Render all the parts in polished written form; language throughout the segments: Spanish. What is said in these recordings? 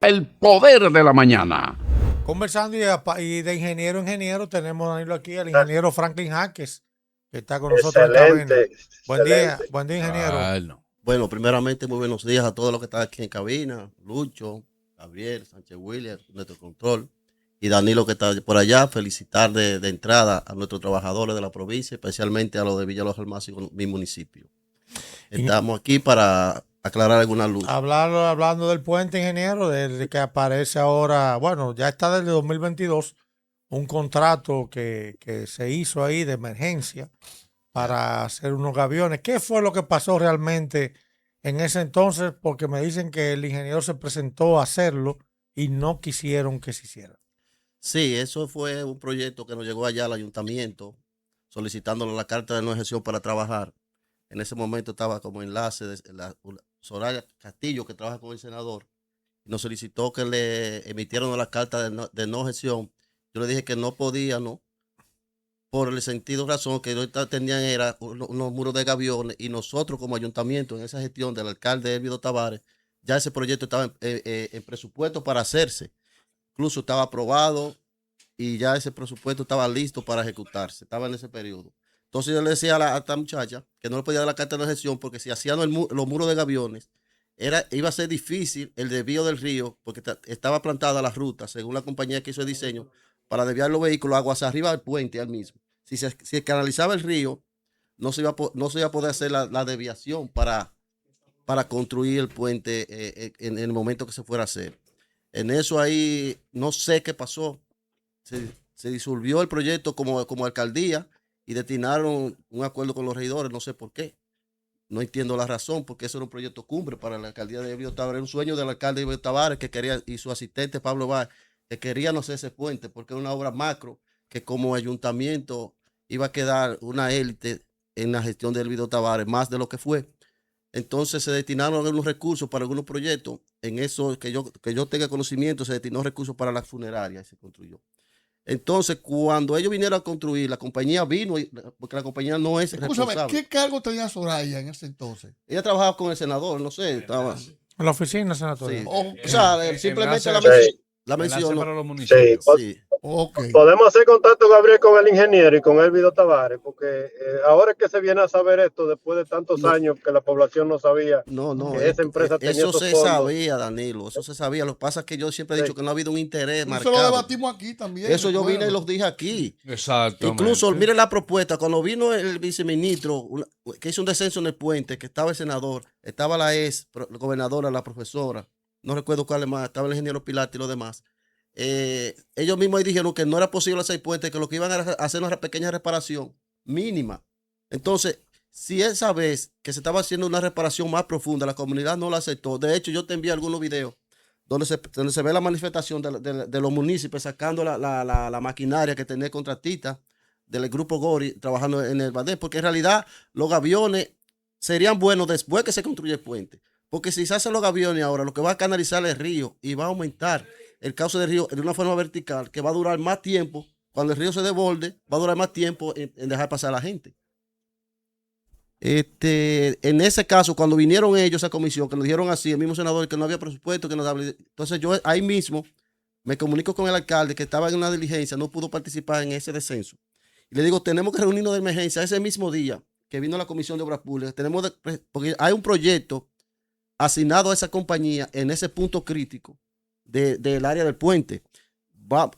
el poder de la mañana. Conversando y de ingeniero a ingeniero, tenemos a Danilo aquí, el ingeniero Franklin Jaques, que está con nosotros en cabina. Buen día, ingeniero. Bueno, primeramente, muy buenos días a todos los que están aquí en cabina. Lucho, Gabriel, Sánchez Williams, nuestro control, y Danilo que está por allá. Felicitar de entrada a nuestros trabajadores de la provincia, especialmente a los de Villa Los Almaces y mi municipio. Estamos aquí para aclarar alguna luz. Hablando del puente, ingeniero, desde que aparece ahora, bueno, ya está desde 2022, un contrato que se hizo ahí de emergencia para hacer unos gaviones. ¿Qué fue lo que pasó realmente en ese entonces? Porque me dicen que el ingeniero se presentó a hacerlo y no quisieron que se hiciera. Sí, eso fue un proyecto que nos llegó allá al ayuntamiento solicitándole la carta de no ejecución para trabajar. En ese momento estaba como enlace de Soraya Castillo, que trabaja con el senador, y nos solicitó que le emitieran la carta de no ejecución. Yo le dije que no podía, ¿no? Por el sentido razón que ellos tenían era unos muros de gaviones, y nosotros como ayuntamiento en esa gestión del alcalde Elvido Tavares, ya ese proyecto estaba en presupuesto para hacerse. Incluso estaba aprobado y ya ese presupuesto estaba listo para ejecutarse, estaba en ese periodo. Entonces yo le decía a esta muchacha que no le podía dar la carta de ejecución porque si hacían los muros de gaviones, iba a ser difícil el desvío del río porque estaba plantada la ruta, según la compañía que hizo el diseño, para desviar los vehículos aguas arriba del puente al mismo. Si se canalizaba el río, no se iba a poder hacer la desviación para construir el puente en el momento que se fuera a hacer. En eso ahí no sé qué pasó. Se disolvió el proyecto como alcaldía y destinaron un acuerdo con los regidores, no sé por qué. No entiendo la razón, porque eso era un proyecto cumbre para la alcaldía de Elvido Tavares. Era un sueño del alcalde Elvido Tavares que quería, y su asistente Pablo Báez, que querían hacer ese puente, porque era una obra macro que como ayuntamiento iba a quedar una élite en la gestión de Elvido Tavares, más de lo que fue. Entonces se destinaron algunos recursos para algunos proyectos. En eso que yo tenga conocimiento, se destinó recursos para la funeraria y se construyó. Entonces, cuando ellos vinieron a construir, la compañía vino, porque la compañía no es responsable. ¿Qué cargo tenía Soraya en ese entonces? Ella trabajaba con el senador, no sé, estaba. En la oficina senatorial. Sí. Okay. O sea, simplemente la mencionó. Para los municipios. Sí. Okay. Podemos hacer contacto, Gabriel, con el ingeniero y con Elvido Tavares, porque ahora es que se viene a saber esto después de tantos años que la población no sabía que esa empresa tenía eso esos se fondos. sabía, Danilo, eso se sabía. Lo que pasa es que yo siempre he dicho que no ha habido un interés marcado. Eso lo debatimos aquí también. Eso yo vine y los dije aquí. Exacto. Incluso, mire la propuesta, cuando vino el viceministro, que hizo un descenso en el puente, que estaba el senador, estaba la gobernadora, la profesora, no recuerdo cuál más, estaba el ingeniero Pilate y los demás. Ellos mismos ahí dijeron que no era posible hacer puente, que lo que iban a hacer una pequeña reparación mínima. Entonces, si esa vez que se estaba haciendo una reparación más profunda, la comunidad no la aceptó. De hecho, yo te envié algunos videos donde se ve la manifestación de los municipios sacando la maquinaria que tenía el contratista del grupo Gori trabajando en el Badén, porque en realidad los gaviones serían buenos después que se construye el puente. Porque si se hacen los gaviones ahora, lo que va a canalizar el río y va a aumentar el cauce del río de una forma vertical, que va a durar más tiempo. Cuando el río se desborde, va a durar más tiempo en dejar pasar a la gente. En ese caso, cuando vinieron ellos a esa comisión, que nos dijeron así, el mismo senador, que no había presupuesto, que no daba. Entonces yo ahí mismo me comunico con el alcalde que estaba en una diligencia, no pudo participar en ese descenso. Y le digo, tenemos que reunirnos de emergencia ese mismo día que vino la Comisión de Obras Públicas. Porque hay un proyecto asignado a esa compañía en ese punto crítico del área del puente.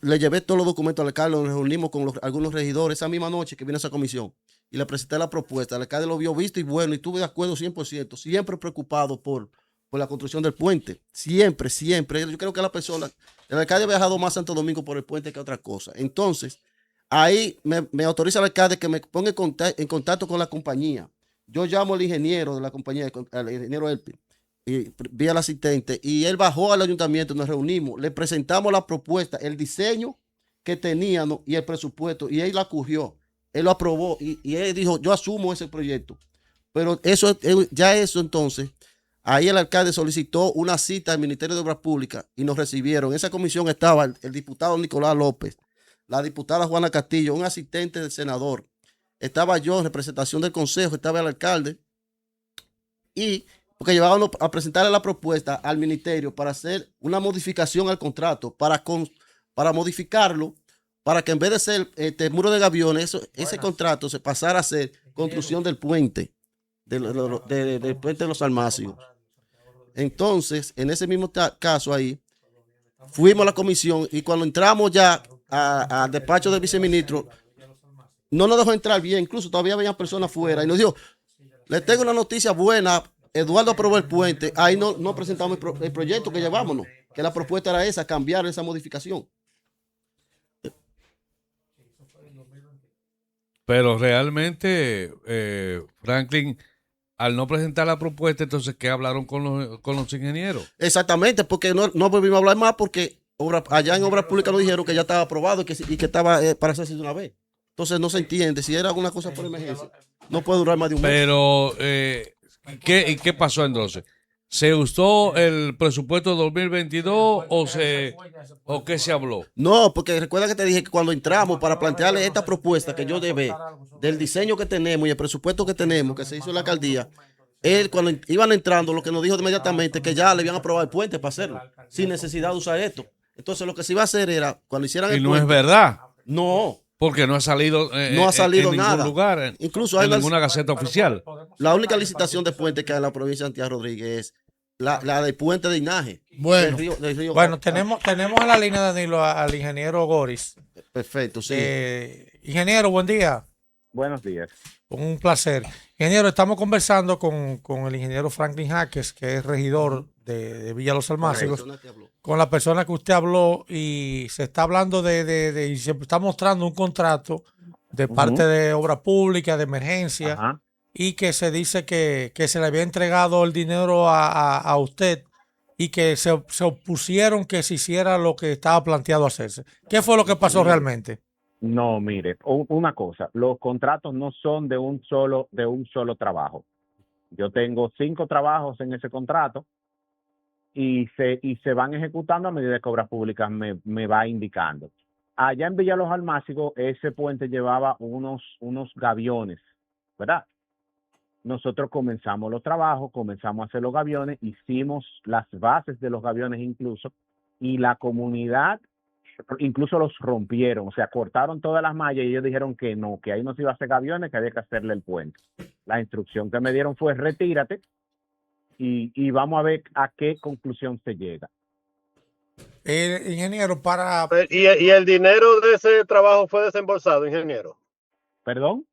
Le llevé todos los documentos al alcalde, nos reunimos con algunos regidores esa misma noche que vino esa comisión y le presenté la propuesta. El alcalde lo vio visto y bueno, y estuve de acuerdo 100%, siempre preocupado por la construcción del puente. Siempre. Yo creo que el alcalde ha viajado más a Santo Domingo por el puente que otra cosa. Entonces, ahí me autoriza el alcalde que me ponga en contacto con la compañía. Yo llamo al ingeniero de la compañía, al ingeniero Elpi, y vi al asistente, y él bajó al ayuntamiento, nos reunimos, le presentamos la propuesta, el diseño que teníamos y el presupuesto, y él la acogió, él lo aprobó, y él dijo, yo asumo ese proyecto. Pero eso entonces, ahí el alcalde solicitó una cita al Ministerio de Obras Públicas y nos recibieron. En esa comisión estaba el diputado Nicolás López, la diputada Juana Castillo, un asistente del senador, estaba yo en representación del consejo, estaba el alcalde, y porque llevábamos a presentarle la propuesta al ministerio para hacer una modificación al contrato, para modificarlo, para que en vez de ser muro de gaviones, ese contrato se pasara a ser construcción del puente, del puente de los Almácigos. Entonces, en ese mismo caso ahí, fuimos a la comisión y cuando entramos ya al despacho del viceministro, no nos dejó entrar bien, incluso todavía había personas fuera y nos dijo, les tengo una noticia buena, Eduardo aprobó el puente, ahí no presentamos el proyecto que llevámonos, que la propuesta era esa, cambiar esa modificación. Pero realmente, Franklin, al no presentar la propuesta, entonces, ¿qué hablaron con los ingenieros? Exactamente, porque no volvimos a hablar más porque allá en Obras Públicas nos dijeron que ya estaba aprobado y que estaba para hacerse de una vez. Entonces no se entiende. Si era alguna cosa por emergencia, no puede durar más de un mes. Pero, ¿qué pasó entonces? ¿Se usó el presupuesto 2022 o qué se habló? No, porque recuerda que te dije que cuando entramos para plantearle esta propuesta que yo debe del diseño que tenemos y el presupuesto que tenemos, que se hizo en la alcaldía, él cuando iban entrando lo que nos dijo inmediatamente que ya le habían aprobado el puente para hacerlo, sin necesidad de usar esto. Entonces lo que se iba a hacer era, cuando hicieran el Y no puente, es verdad. No. Porque no ha salido, No ha salido en nada. ningún lugar, Incluso hay en ninguna gaceta oficial. La única licitación de puente que hay en la provincia de Santiago Rodríguez es la del puente de Inaje. Bueno, del río. bueno, tenemos en la línea, Danilo, al ingeniero Goris. Perfecto, sí. Ingeniero, buen día. Buenos días. Un placer. Ingeniero, estamos conversando con el ingeniero Franklin Jaques, que es regidor de Villa Los Almácigos, con la persona que usted habló, y se está hablando y se está mostrando un contrato de parte de Obras Públicas, de emergencia. Ajá. Y que se dice que se le había entregado el dinero a usted y que se opusieron que se hiciera lo que estaba planteado hacerse. ¿Qué fue lo que pasó realmente? No, mire, una cosa, los contratos no son de un solo trabajo. Yo tengo 5 trabajos en ese contrato y se van ejecutando a medida que Obras Públicas me va indicando. Allá en Villa Los Almácigos, ese puente llevaba unos gaviones, ¿verdad? Nosotros comenzamos los trabajos, comenzamos a hacer los gaviones, hicimos las bases de los gaviones incluso, y la comunidad incluso los rompieron, o sea, cortaron todas las mallas y ellos dijeron que no, que ahí no se iba a hacer gaviones, que había que hacerle el puente. La instrucción que me dieron fue retírate y vamos a ver a qué conclusión se llega. Ingeniero, ¿Y el dinero de ese trabajo fue desembolsado, ingeniero? ¿Perdón?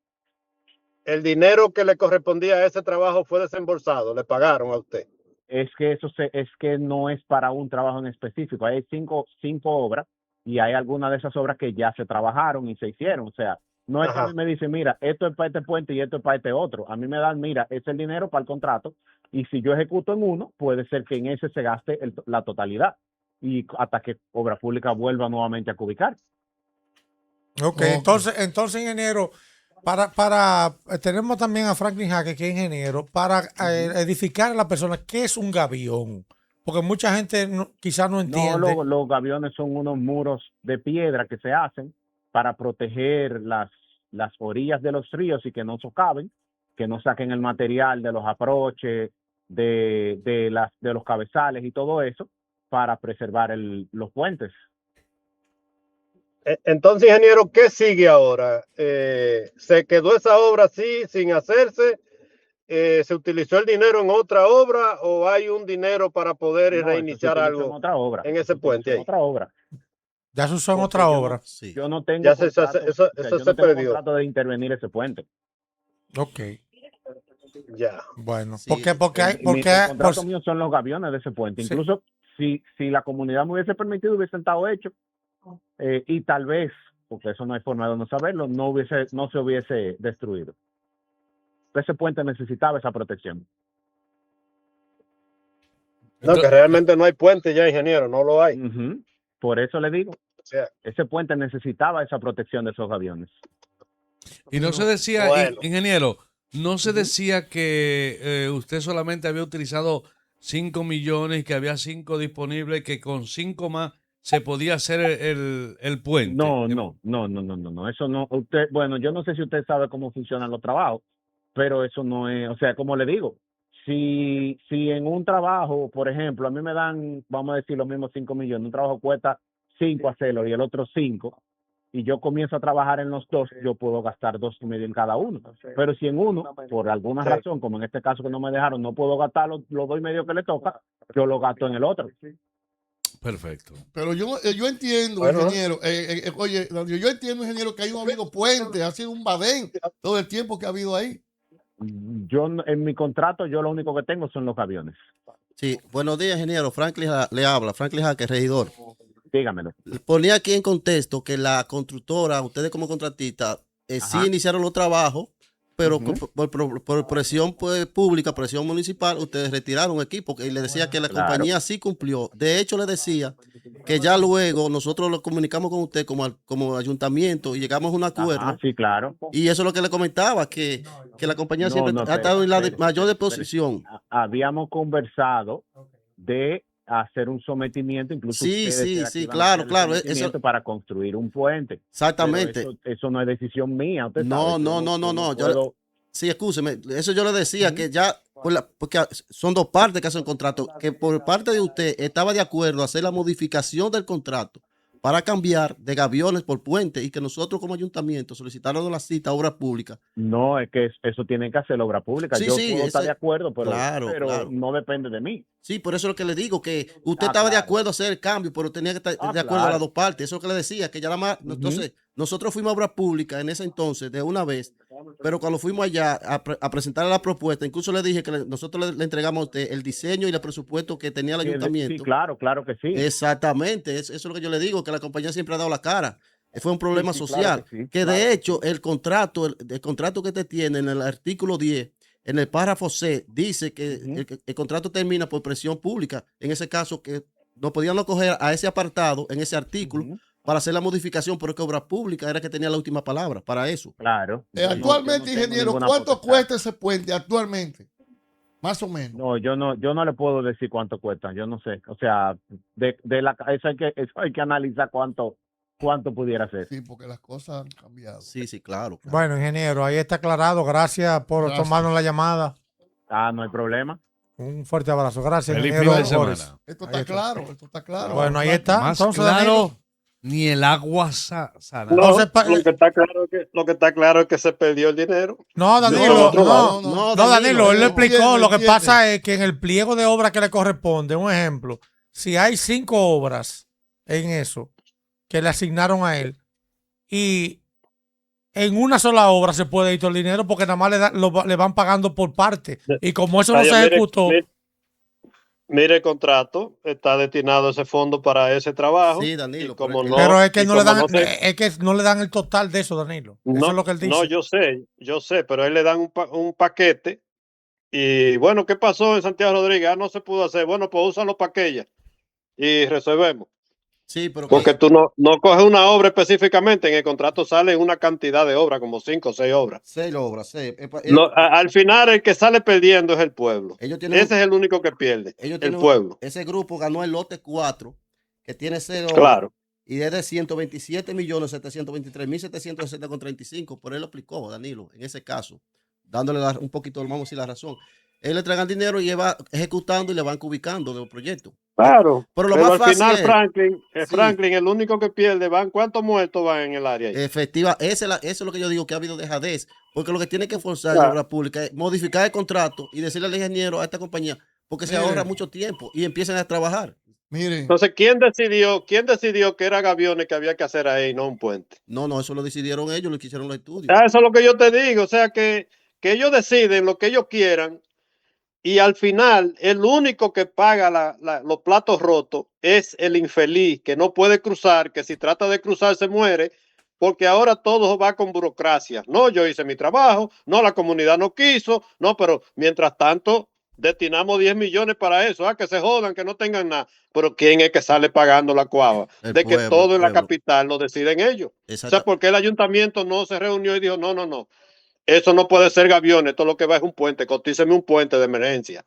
El dinero que le correspondía a ese trabajo fue desembolsado, le pagaron a usted. Es que no es para un trabajo en específico. Hay cinco obras y hay algunas de esas obras que ya se trabajaron y se hicieron. O sea, no es que a mí me dicen, mira, esto es para este puente y esto es para este otro. A mí me dan, mira, es el dinero para el contrato y si yo ejecuto en uno, puede ser que en ese se gaste la totalidad y hasta que Obras Públicas vuelva nuevamente a cubicar. Ok, entonces ingeniero, tenemos también a Franklin Jaques, que es ingeniero, para edificar a la persona qué es un gavión. Porque mucha gente quizás no entiende. No, los gaviones son unos muros de piedra que se hacen para proteger las orillas de los ríos y que no socaven, que no saquen el material de los aproches, de los cabezales y todo eso, para preservar los puentes. Entonces, ingeniero, ¿qué sigue ahora? ¿Se quedó esa obra así, sin hacerse? ¿Se utilizó el dinero en otra obra o hay un dinero para poder reiniciar algo en otra obra, en ese puente ahí? Otra obra. Ya se usó en otra obra. Yo no tengo ya se perdió. Contrato de intervenir ese puente. Ok. Ya. Bueno, Sí. porque El contrato mío son los gaviones de ese puente. Sí. Incluso si la comunidad me hubiese permitido, hubiese estado hecho. Y tal vez, porque eso no hay forma de no saberlo, no se hubiese destruido. Ese puente necesitaba esa protección. No, que realmente no hay puente ya, ingeniero, no lo hay. Por eso le digo, o sea, ese puente necesitaba esa protección de esos aviones. Y no se decía, bueno. ingeniero, no se decía que usted solamente había utilizado 5 millones, que había 5 disponibles, que con 5 más se podía hacer el puente. No. Eso no. Bueno, yo no sé si usted sabe cómo funcionan los trabajos, pero eso no es, o sea, como le digo, si en un trabajo, por ejemplo, a mí me dan, vamos a decir, los mismos 5 millones, un trabajo cuesta 5 hacerlo y el otro 5, y yo comienzo a trabajar en los dos, yo puedo gastar 2,5 en cada uno. Pero si en uno, por alguna razón, como en este caso que no me dejaron, no puedo gastar los 2,5 que le toca, yo lo gasto en el otro. Perfecto. Pero yo entiendo, Bueno. ingeniero, oye, yo entiendo, ingeniero, que ha habido puentes, ha sido un badén todo el tiempo que ha habido ahí. Yo en mi contrato, yo lo único que tengo son los aviones. Sí, buenos días, ingeniero. Franklin le habla, Franklin Jaque, regidor. Dígamelo. Ponía aquí en contexto que la constructora, ustedes como contratistas, sí Ajá. iniciaron los trabajos, pero Ujú. por presión pues, pública, presión municipal, ustedes retiraron equipo y le decía que la Claro. compañía sí cumplió. De hecho, le decía que ya luego nosotros lo comunicamos con usted como ayuntamiento y llegamos a un acuerdo. Ajá, sí, claro. Y eso es lo que le comentaba, que la compañía No, siempre no, ha estado en la espere, mayor espere. disposición. Habíamos conversado de hacer un sometimiento, incluso Sí, ustedes sí, eran sí, que iban a claro, hacer el claro, sometimiento para construir un puente. Exactamente. Pero eso no es decisión mía, usted No, sabe. Yo no. Yo puedo- sí, escúcheme, eso yo le decía Ujú. que ya, porque son dos partes que hacen el contrato, que por parte de usted estaba de acuerdo a hacer la modificación del contrato para cambiar de gaviones por puente y que nosotros como ayuntamiento solicitaron la cita a obra pública. No, es que eso tiene que hacer la obra pública. Sí, Yo sí, puedo estar ese- de acuerdo, pero claro. no depende de mí. Sí, por eso es lo que le digo, que usted estaba de Claro. acuerdo a hacer el cambio, pero tenía que estar de acuerdo a Claro. las dos partes. Eso es lo que le decía, que ya nada más, entonces, nosotros fuimos a obra pública en ese entonces de una vez, pero cuando fuimos allá a presentar la propuesta, incluso le dije que nosotros le entregamos a usted el diseño y el presupuesto que tenía el Sí, ayuntamiento. claro que sí. Exactamente, eso es lo que yo le digo, que la compañía siempre ha dado la cara. Fue un problema sí, social. claro que sí, que claro de que hecho, el contrato que te tiene en el artículo 10, en el párrafo C, dice que el contrato termina por presión pública. En ese caso, que no podían coger a ese apartado, en ese artículo, para hacer la modificación, pero que obra pública era que tenía la última palabra para eso. Claro. Actualmente, Yo no tengo ingeniero, ninguna ¿cuánto potestad. cuesta ese puente actualmente? Más o menos. No, yo no le puedo decir cuánto cuesta, yo no sé. O sea, eso hay que analizar cuánto pudiera ser. Sí, porque las cosas han cambiado. Sí, claro. Bueno, ingeniero, ahí está aclarado. Gracias por Gracias. tomarnos la llamada. No hay problema. Un fuerte abrazo. Gracias, Feliz ingeniero fin de Boris. semana. Esto Ahí está está. claro, esto está claro. Bueno, ahí está. Más Entonces, claro, Danilo, ni el agua sana. No, Entonces, lo que está claro es que se perdió el dinero. no, Danilo, No, no, Danilo, él lo explicó. Entiende, Lo que entiende. pasa es que en el pliego de obra que le corresponde, un ejemplo, si hay 5 obras en eso que le asignaron a él y en una sola obra se puede ir todo el dinero porque nada más le van pagando por parte. Y como eso no Vaya, se mire, ejecutó, mire el contrato, está destinado ese fondo para ese trabajo. Sí, Danilo, y como pero- no, pero es que y no le como dan, no se- es que no le dan el total de eso, Danilo. Eso No, es lo que él dice. no, yo sé, pero a él le dan un paquete. Y bueno, ¿qué pasó en Santiago Rodríguez? No se pudo hacer. Bueno, pues úsalo para aquella y resolvemos. Sí, pero Porque que- tú no coges una obra específicamente, en el contrato sale una cantidad de obras, como 5 o 6 obras. 6 obras, 6. Al final el que sale perdiendo es el pueblo. Ellos tienen Ese es el único que pierde, ellos el tienen pueblo. ese grupo ganó el lote 4, que tiene 6 obras. Claro. Y es de 127.723.760,35. Por él lo explicó Danilo, en ese caso, dándole un poquito, vamos a decir, la razón. Él le entregan dinero y él va ejecutando y le van ubicando de los proyectos. Claro. Pero lo Pero más al fácil final, es- sí. Franklin, el único que pierde, ¿cuántos muertos van en el área ahí? Efectiva, eso es lo que yo digo, que ha habido dejadez, porque lo que tiene que forzar Claro. la obra pública es modificar el contrato y decirle al ingeniero, a esta compañía, porque se Mire. ahorra mucho tiempo y empiezan a trabajar. Miren, Entonces, ¿quién decidió que era gaviones que había que hacer ahí, no un puente? No, eso lo decidieron ellos, lo que hicieron los estudios. Eso es lo que yo te digo, o sea, que ellos deciden lo que ellos quieran y al final el único que paga los platos rotos es el infeliz que no puede cruzar, que si trata de cruzar se muere, porque ahora todo va con burocracia. No, yo hice mi trabajo, no, la comunidad no quiso, no, pero mientras tanto destinamos 10 millones para eso, que se jodan, que no tengan nada. Pero ¿quién es que sale pagando la cuava? El De que pueblo, todo en la pueblo. capital lo deciden ellos. O Exacto. sea, porque el ayuntamiento no se reunió y dijo, no, eso no puede ser gaviones, esto lo que va es un puente, cotíceme un puente de emergencia.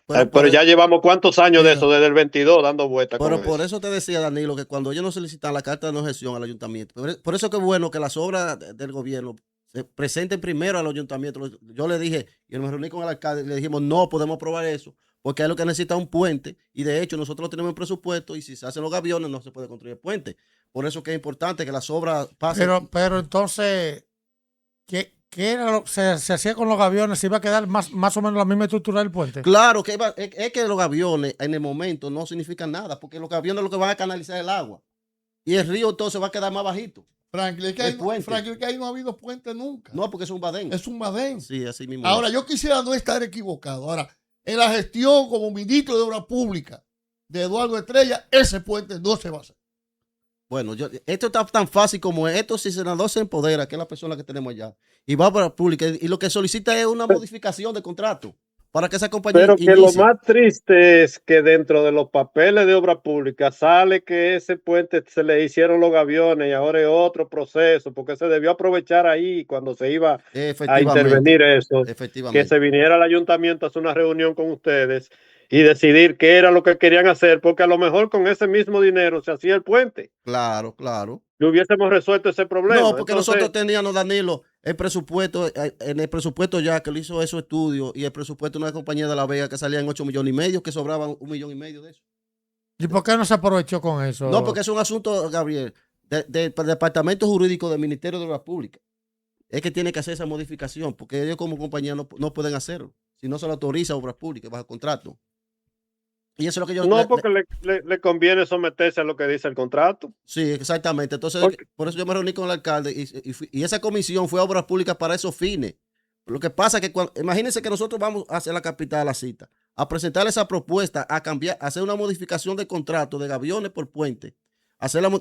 Pero ya llevamos cuántos años de Mira. eso, desde el 22 dando vueltas con Pero por eso. eso te decía, Danilo, que cuando ellos no solicitan la carta de no gestión al ayuntamiento, por eso que es bueno que las obras del gobierno presenten primero al ayuntamiento. Yo le dije, y me reuní con el alcalde, le dijimos, no podemos aprobar eso, porque es lo que necesita un puente, y de hecho nosotros lo tenemos en presupuesto, y si se hacen los gaviones no se puede construir el puente. Por eso que es importante que las obras pasen. Pero entonces, ¿qué era lo que se hacía con los gaviones? ¿Se iba a quedar más o menos la misma estructura del puente? Claro, que es que los gaviones en el momento no significan nada, porque los gaviones lo que van a canalizar el agua, y el río entonces va a quedar más bajito. Franklin, que ahí no ha habido puente nunca. No, porque es un badén. Es un badén. Sí, así mismo. Ahora, yo quisiera no estar equivocado. Ahora, en la gestión como ministro de Obras Públicas de Eduardo Estrella, ese puente no se va a hacer. Bueno, esto está tan fácil como esto. Si el senador se empodera, que es la persona que tenemos allá, y va para la pública, y lo que solicita es una modificación de contrato para que esa compañía Pero que lo más triste es que dentro de los papeles de obra pública sale que ese puente se le hicieron los gaviones y ahora es otro proceso, porque se debió aprovechar ahí cuando se iba a intervenir eso, que se viniera al ayuntamiento a hacer una reunión con ustedes y decidir qué era lo que querían hacer, porque a lo mejor con ese mismo dinero se hacía el puente. Claro, claro. Y hubiésemos resuelto ese problema. No, porque nosotros teníamos, Danilo, el presupuesto, en el presupuesto ya que lo hizo esos estudios, y el presupuesto de una compañía de La Vega que salía en 8 millones y medio, que sobraban 1,5 millones de eso. ¿Y por qué no se aprovechó con eso? No, porque es un asunto, Gabriel, del Departamento Jurídico del Ministerio de Obras Públicas. Es que tiene que hacer esa modificación, porque ellos como compañía no pueden hacerlo. Si no se lo autoriza a Obras Públicas bajo contrato. Y eso es lo que yo... No, porque le conviene someterse a lo que dice el contrato. Sí, exactamente. Entonces, por eso yo me reuní con el alcalde y esa comisión fue a Obras Públicas para esos fines. Lo que pasa es que, imagínense que nosotros vamos hacia la capital, a la cita, a presentar esa propuesta, a cambiar, a hacer una modificación de contrato de gaviones por puente,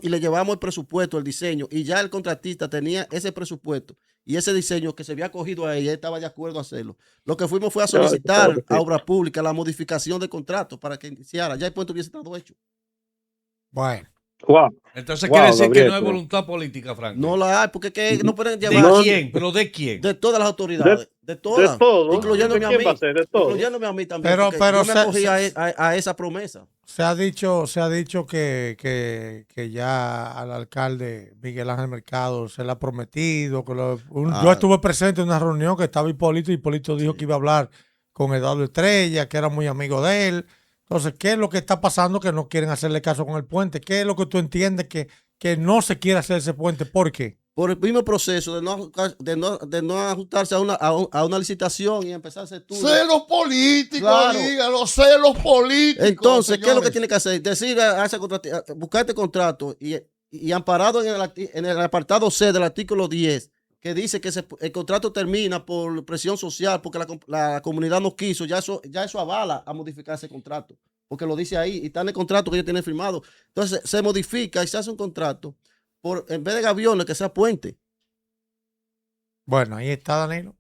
y le llevamos el presupuesto, el diseño, y ya el contratista tenía ese presupuesto y ese diseño que se había cogido a ella, estaba de acuerdo a hacerlo. Lo que fuimos fue a solicitar a Obras Públicas la modificación de contrato para que iniciara. Ya el puente hubiese estado hecho. Bueno. Wow. Entonces quiere decir que no hay voluntad política, Frank. No la hay, porque que no pueden llevar. ¿De quién? ¿Pero de quién? De todas las autoridades. De todas. De todo. Incluyéndome a mí. De todo. Incluyéndome a mí también. Pero yo me acogí a esa promesa. Se ha dicho que ya al alcalde Miguel Ángel Mercado se le ha prometido. Yo estuve presente en una reunión que estaba Hipólito, y Hipólito dijo que iba a hablar con Eduardo Estrella, que era muy amigo de él. Entonces, ¿qué es lo que está pasando que no quieren hacerle caso con el puente? ¿Qué es lo que tú entiendes que no se quiere hacer ese puente? ¿Por qué? Por el mismo proceso de no ajustarse a una licitación y empezar a hacer estudios. Celos políticos, Claro. dígalo, celos políticos. Entonces, ¿qué es lo que señores? tiene que hacer? Decir a ese contratista, buscar este contrato y amparado en el apartado C del artículo 10, que dice que el contrato termina por presión social, porque la comunidad no quiso, ya eso avala a modificar ese contrato, porque lo dice ahí, y está en el contrato que ellos tienen firmado. Entonces, se modifica y se hace un contrato, en vez de gaviones, que sea puente. Bueno, ahí está, Danilo.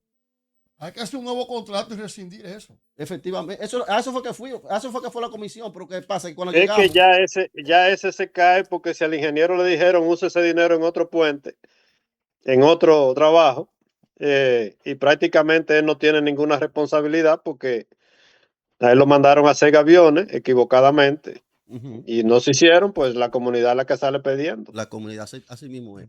Hay que hacer un nuevo contrato y rescindir eso. Efectivamente, eso fue que fue la comisión, pero ¿qué pasa? Que cuando Es llegamos, que ya ese se cae, porque si al ingeniero le dijeron use ese dinero en otro puente, en otro trabajo, y prácticamente él no tiene ninguna responsabilidad, porque a él lo mandaron a hacer gaviones equivocadamente y no se hicieron, pues la comunidad es la que sale pidiendo. la comunidad así mismo es.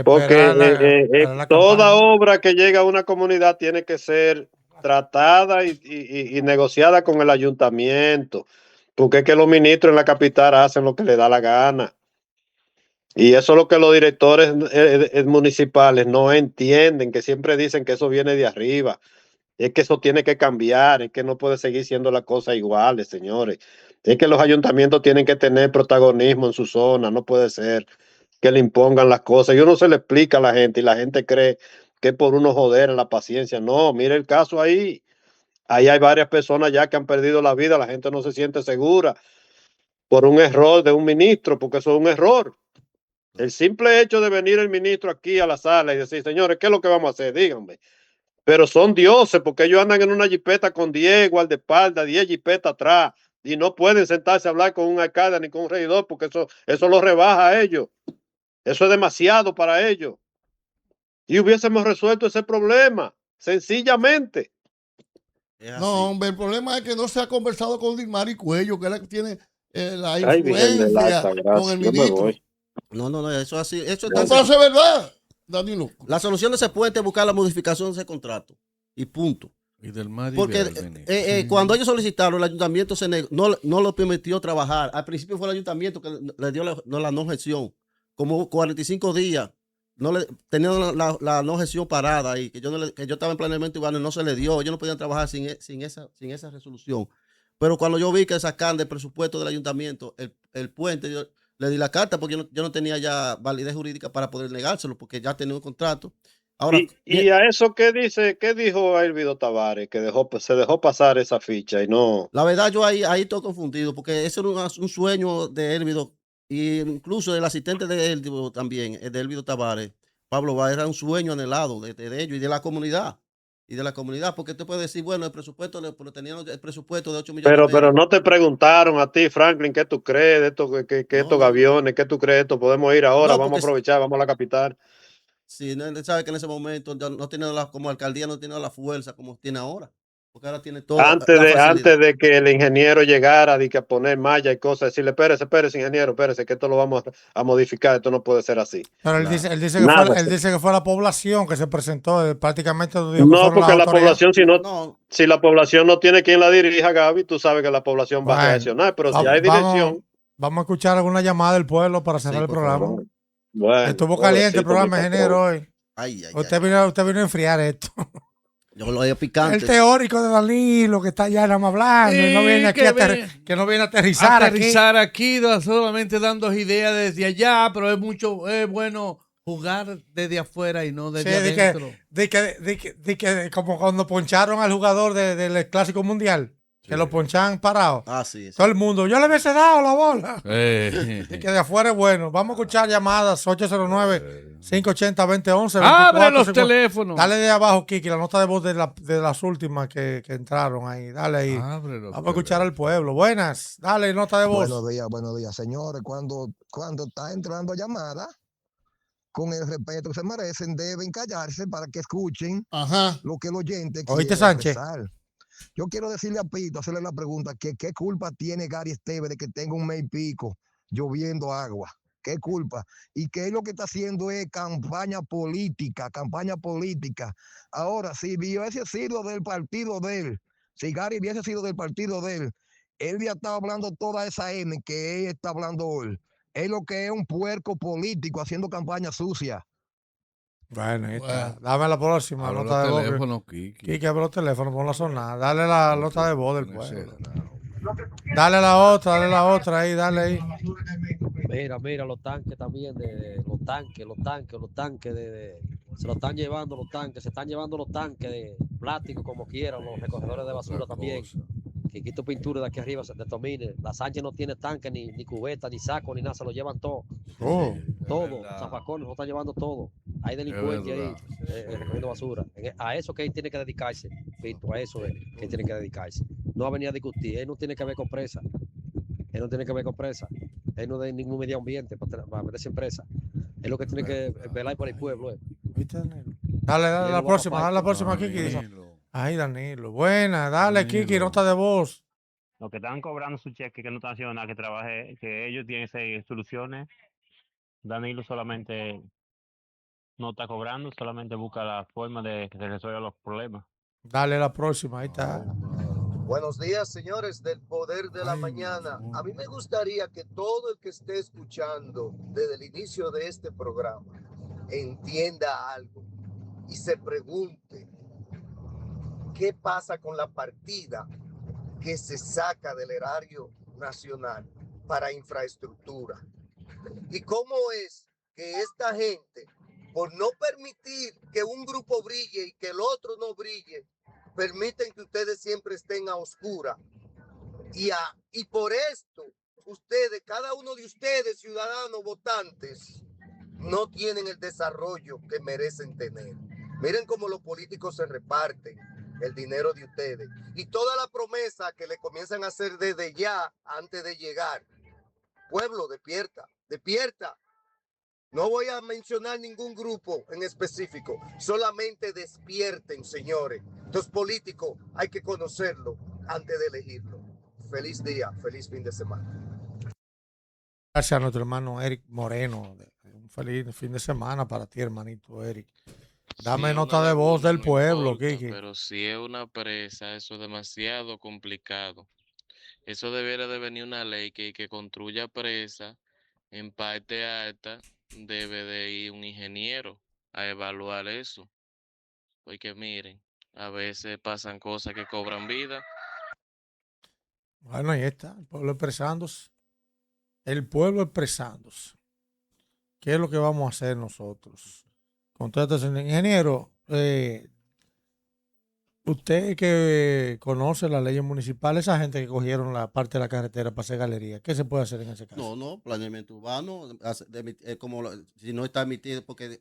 Porque toda obra que llega a una comunidad tiene que ser tratada y negociada con el ayuntamiento, porque es que los ministros en la capital hacen lo que les da la gana. Y eso es lo que los directores municipales no entienden, que siempre dicen que eso viene de arriba. Es que eso tiene que cambiar, es que no puede seguir siendo las cosas iguales, señores. Es que los ayuntamientos tienen que tener protagonismo en su zona, no puede ser que le impongan las cosas. Y uno se le explica a la gente y la gente cree que es por uno joder la paciencia. No, mire el caso ahí. Ahí hay varias personas ya que han perdido la vida, la gente no se siente segura por un error de un ministro, porque eso es un error. El simple hecho de venir el ministro aquí a la sala y decir, señores, ¿qué es lo que vamos a hacer? Díganme. Pero son dioses, porque ellos andan en una jipeta con 10 guardaespaldas, 10 jipetas atrás, y no pueden sentarse a hablar con un alcalde ni con un regidor, porque eso los rebaja a ellos. Eso es demasiado para ellos. Y hubiésemos resuelto ese problema, sencillamente. No, hombre, el problema es que no se ha conversado con Dilmar y Cuello, que es la que tiene la influencia con el ministro. No, eso es así. Eso No, pero eso es verdad. Danilo. La solución de ese puente es buscar la modificación de ese contrato. Y punto. Y del mar Porque cuando ellos solicitaron, el ayuntamiento no lo permitió trabajar. Al principio fue el ayuntamiento que le dio la no gestión. Como 45 días. Tenían la no gestión parada ahí, que yo estaba en planeamiento urbano y no se le dio. Ellos no podían trabajar sin esa resolución. Pero cuando yo vi que sacan del presupuesto del ayuntamiento el puente, yo le di la carta porque yo no tenía ya validez jurídica para poder negárselo, porque ya tenía un contrato. Ahora, y a eso, ¿qué dijo Elvido Tavares? Que se dejó pasar esa ficha y no. la verdad, yo ahí estoy confundido, porque ese era un sueño de Elvido, y incluso el asistente de Elvido también, de Elvido Tavares, Pablo Báez, era un sueño anhelado de ellos y de la comunidad. Porque tú puedes decir, bueno, el presupuesto, pero tenían el presupuesto de 8 millones. Pero no te preguntaron a ti, Franklin, ¿qué tú crees de esto, que estos gaviones, qué tú crees de esto? Podemos ir ahora, vamos a aprovechar, vamos a la capital. Sí, él sabe que en ese momento no tiene como alcaldía, no tiene la fuerza como tiene ahora. Porque ahora tiene todo. Antes de que el ingeniero llegara a poner malla y cosas, decirle, espérese, ingeniero, espérese, que esto lo vamos a modificar, esto no puede ser así. Pero él dice que fue la población que se presentó, prácticamente dijo que no, porque la población, si la población no tiene quien la dirija, Gaby, tú sabes que la población va a reaccionar, pero si hay dirección. Vamos a escuchar alguna llamada del pueblo para cerrar el programa. Favor. Bueno, estuvo caliente el programa, ingeniero, hoy. Usted vino a enfriar esto. Yo lo veo picante. El teórico de Danilo que está allá nada más hablando, y no viene aquí que no viene a aterrizar aquí, solamente dando ideas desde allá, pero es bueno jugar desde afuera y no desde adentro. De que como cuando poncharon al jugador del Clásico Mundial, que lo ponchan parado. Sí. Todo el mundo, yo le hubiese dado la bola. Y que de afuera es bueno. Vamos a escuchar llamadas 809-580-2011. Abre los teléfonos. Dale de abajo, Kiki, la nota de voz de las últimas que entraron ahí. Dale ahí. Vamos a escuchar al pueblo. Buenas. Dale, nota de voz. Buenos días, señores. Cuando está entrando llamada, con el respeto que se merecen, deben callarse para que escuchen lo que el oyente quiere. ¿Oíste, Sánchez? Yo quiero decirle a Pito, hacerle la pregunta, que qué culpa tiene Gary Esteves de que tenga un mes y pico lloviendo agua. ¿Qué culpa? Y que él lo que está haciendo es campaña política. Ahora, si hubiese sido del partido de él, si Gary hubiese sido del partido de él, él ya estaba hablando toda esa M que él está hablando hoy. Es lo que es un puerco político haciendo campaña sucia. Bueno, ahí está. Dame la próxima nota de voz. Kiki, abre los teléfonos, pon la zona. Dale la nota de voz del pueblo. Dale la otra ahí, dale ahí. Mira, los tanques también, los tanques, se lo están llevando los tanques, se están llevando los tanques de plástico como quieran, los recogedores de basura también. Quiquito Pintura de aquí arriba se determine. La Sánchez no tiene tanque, ni cubeta, ni saco, ni nada, se lo llevan todo. Todo, zafacones, lo están llevando todo. Hay delincuentes ahí recogiendo basura. A eso que él tiene que dedicarse, Pinto, a eso es que él tiene que dedicarse. No a venir a discutir, él no tiene que ver con presa. Él no de ningún medio ambiente para meterse en presa. Es lo que tiene que velar por el pueblo. Dale la próxima, Kiki. Ay, Danilo. Buena, dale, Kiki, nota de voz. Los que están cobrando su cheque, que no están haciendo nada, que trabaje, que ellos tienen 6 soluciones. Danilo solamente no está cobrando, solamente busca la forma de que se resuelvan los problemas. Dale la próxima, ahí está. Buenos días, señores del Poder de la Mañana. A mí me gustaría que todo el que esté escuchando desde el inicio de este programa entienda algo y se pregunte qué pasa con la partida que se saca del erario nacional para infraestructura. Y cómo es que esta gente, por no permitir que un grupo brille y que el otro no brille, permiten que ustedes siempre estén a oscura. Y por esto, cada uno de ustedes, ciudadanos votantes, no tienen el desarrollo que merecen tener. Miren cómo los políticos se reparten el dinero de ustedes. Y toda la promesa que le comienzan a hacer desde ya, antes de llegar. Pueblo, despierta. No voy a mencionar ningún grupo en específico. Solamente despierten, señores. Los políticos hay que conocerlo antes de elegirlo. Feliz día, feliz fin de semana. Gracias a nuestro hermano Eric Moreno, un Un feliz fin de semana para ti, hermanito Eric. Dame Sí, nota una de voz laguna del no pueblo, importa, Kiki. pero si es una presa, eso es demasiado complicado. Eso debería de venir una ley que construya presa en parte alta, debe de ir un ingeniero a evaluar eso. Porque miren, a veces pasan cosas que cobran vida. Bueno, ahí está, el pueblo expresándose. El pueblo expresándose. ¿Qué es lo que vamos a hacer nosotros? Contéstese, ingeniero. Usted que conoce las leyes municipales, esa gente que cogieron la parte de la carretera para hacer galería, ¿qué se puede hacer en ese caso? No, planeamiento urbano, si no está emitido, porque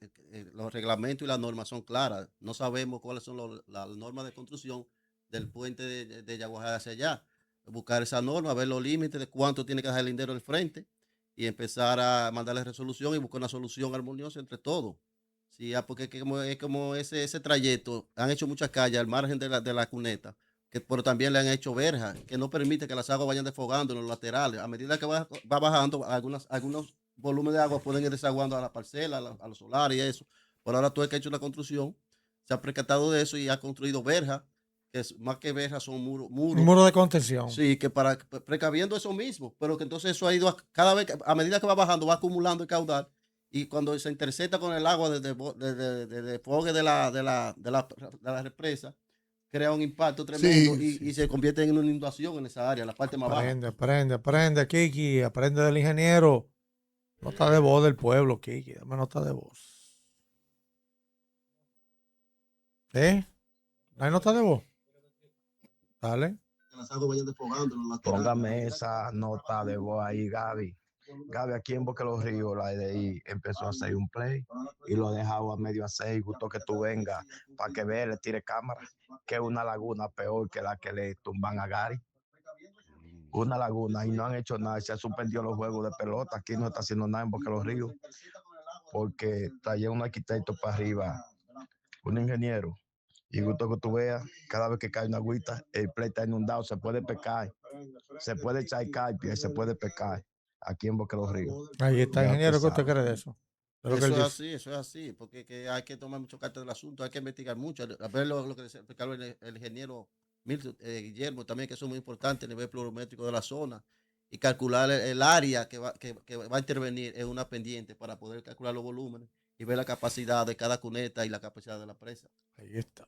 los reglamentos y las normas son claras. No sabemos cuáles son las normas de construcción del puente de Yaguajá hacia allá. Buscar esa norma, ver los límites de cuánto tiene que dejar el lindero al frente y empezar a mandarle resolución y buscar una solución armoniosa entre todos. Sí, porque es como ese trayecto, han hecho muchas calles al margen de la cuneta, pero también le han hecho verjas, que no permite que las aguas vayan desfogando en los laterales. A medida que va bajando, algunos volúmenes de agua pueden ir desaguando a la parcela, a los solares y eso. Por ahora todo el que ha hecho la construcción se ha percatado de eso y ha construido verjas, que más que verjas son muros. Un muro de contención. Sí, que para precaviendo eso mismo, pero que entonces eso ha ido cada vez, a medida que va bajando, va acumulando el caudal y cuando se intersecta con el agua desde desfogue de la represa, crea un impacto tremendo y se convierte en una inundación en esa área, la parte más baja. Aprende, Kiki, aprende del ingeniero. Nota de voz del pueblo, Kiki, dame nota de voz. ¿No hay nota de voz? Dale. Que las aguas vayan desfogando en los laterales. Póngame esa nota de voz ahí, Gaby. Gaby, aquí en Boque Los Ríos, la EDI empezó a hacer un play y lo dejaba a medio hacer y gustó que tú vengas para que vea, le tire cámara, que es una laguna peor que la que le tumban a Gary. Una laguna y no han hecho nada, se han suspendido los juegos de pelota, aquí no está haciendo nada en Boque Los Ríos, porque traía un arquitecto para arriba, un ingeniero, y gusto que tú veas, cada vez que cae una agüita, el play está inundado, se puede pescar, se puede echar carpia y se puede pescar aquí en Boque Los Ríos. Ahí está, Ya ingeniero, ¿qué usted usted sabe. cree de eso? De lo que él dice. Eso es así, porque que hay que tomar mucho cartas del asunto, hay que investigar mucho, a ver lo que explicaba el ingeniero Milton, Guillermo, también que eso es muy importante a nivel pluviométrico de la zona y calcular el área que va a intervenir en una pendiente para poder calcular los volúmenes y ver la capacidad de cada cuneta y la capacidad de la presa. Ahí está.